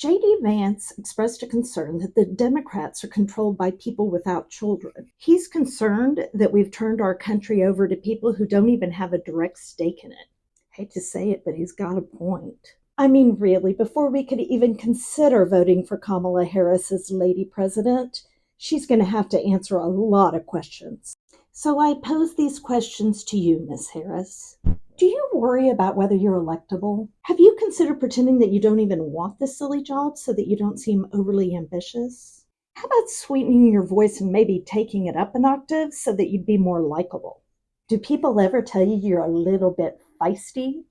J.D. Vance expressed a concern that the Democrats are controlled by people without children. He's concerned that we've turned our country over to people who don't even have a direct stake in it. I hate to say it, but he's got a point. I mean, really, before we could even consider voting for Kamala Harris as Lady President, she's going to have to answer a lot of questions. So I pose these questions to you, Miss Harris. Do you worry about whether you're electable? Have you considered pretending that you don't even want this silly job so that you don't seem overly ambitious? How about sweetening your voice and maybe taking it up an octave so that you'd be more likable? Do people ever tell you you're a little bit feisty?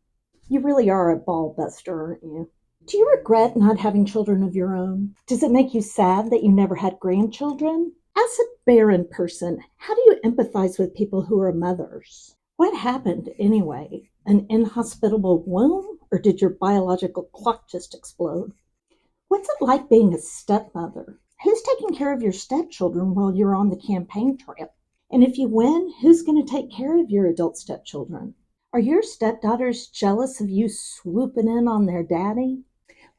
You really are a ball buster, aren't you? Do you regret not having children of your own? Does it make you sad that you never had grandchildren? As a barren person, how do you empathize with people who are mothers? What happened anyway? An inhospitable womb? Or did your biological clock just explode? What's it like being a stepmother? Who's taking care of your stepchildren while you're on the campaign trail? And if you win, who's going to take care of your adult stepchildren? Are your stepdaughters jealous of you swooping in on their daddy?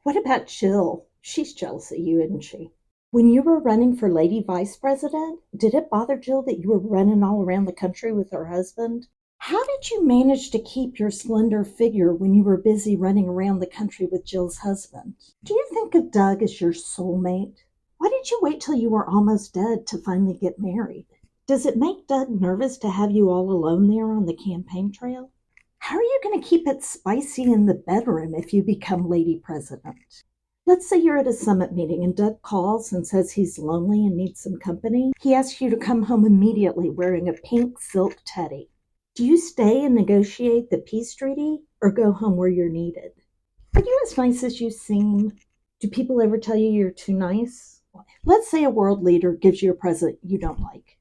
What about Jill? She's jealous of you, isn't she? When you were running for Lady Vice President, did it bother Jill that you were running all around the country with her husband? How did you manage to keep your slender figure when you were busy running around the country with Jill's husband? Do you think of Doug as your soulmate? Why did you wait till you were almost dead to finally get married? Does it make Doug nervous to have you all alone there on the campaign trail? How are you going to keep it spicy in the bedroom if you become Lady President? Let's say you're at a summit meeting and Doug calls and says he's lonely and needs some company. He asks you to come home immediately wearing a pink silk teddy. Do you stay and negotiate the peace treaty or go home where you're needed? Are you as nice as you seem? Do people ever tell you you're too nice? Let's say a world leader gives you a present you don't like.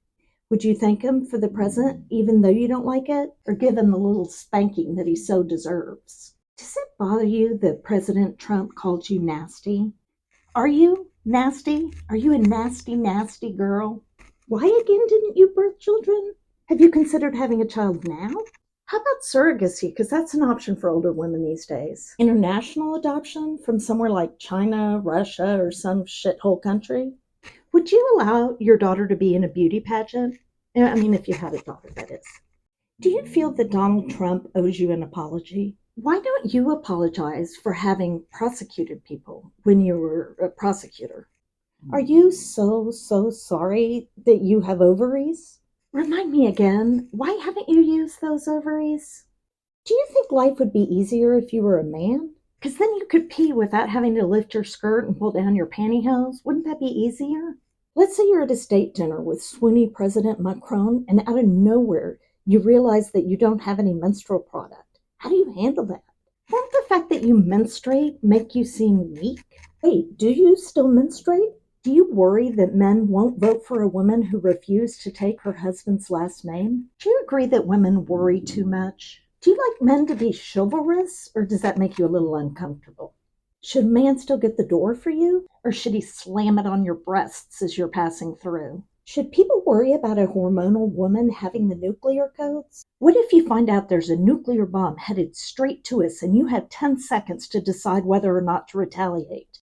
Would you thank him for the present even though you don't like it, or give him the little spanking that he so deserves? Does it bother you that President Trump called you nasty? Are you nasty? Are you a nasty, nasty girl? Why again didn't you birth children? Have you considered having a child now? How about surrogacy? Because that's an option for older women these days. International adoption from somewhere like China, Russia, or some shithole country? Would you allow your daughter to be in a beauty pageant? I mean, if you had a daughter, that is. Do you feel that Donald Trump owes you an apology? Why don't you apologize for having prosecuted people when you were a prosecutor? Are you so sorry that you have ovaries? Remind me again, why haven't you used those ovaries? Do you think life would be easier if you were a man? Because then you could pee without having to lift your skirt and pull down your pantyhose. Wouldn't that be easier? Let's say you're at a state dinner with swoony President Macron and out of nowhere you realize that you don't have any menstrual product. How do you handle that? Won't the fact that you menstruate make you seem weak? Wait, do you still menstruate? Do you worry that men won't vote for a woman who refused to take her husband's last name? Do you agree that women worry too much? Do you like men to be chivalrous, or does that make you a little uncomfortable? Should a man still get the door for you, or should he slam it on your breasts as you're passing through? Should people worry about a hormonal woman having the nuclear codes? What if you find out there's a nuclear bomb headed straight to us and you have 10 seconds to decide whether or not to retaliate?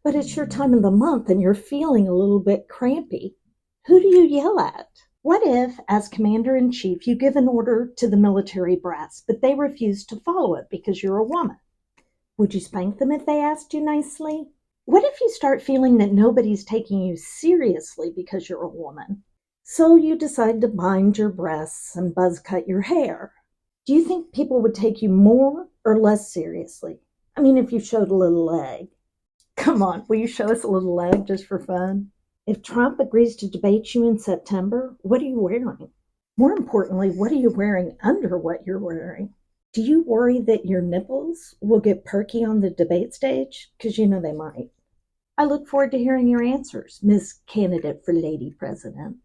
But it's your time of the month and you're feeling a little bit crampy. Who do you yell at? What if, as commander-in-chief, you give an order to the military brass, but they refuse to follow it because you're a woman? Would you spank them if they asked you nicely? What if you start feeling that nobody's taking you seriously because you're a woman? So you decide to bind your breasts and buzz cut your hair. Do you think people would take you more or less seriously? I mean, if you showed a little leg. Come on, will you show us a little leg just for fun? If Trump agrees to debate you in September, what are you wearing? More importantly, what are you wearing under what you're wearing? Do you worry that your nipples will get perky on the debate stage? Because you know they might. I look forward to hearing your answers, Ms. Candidate for Lady President.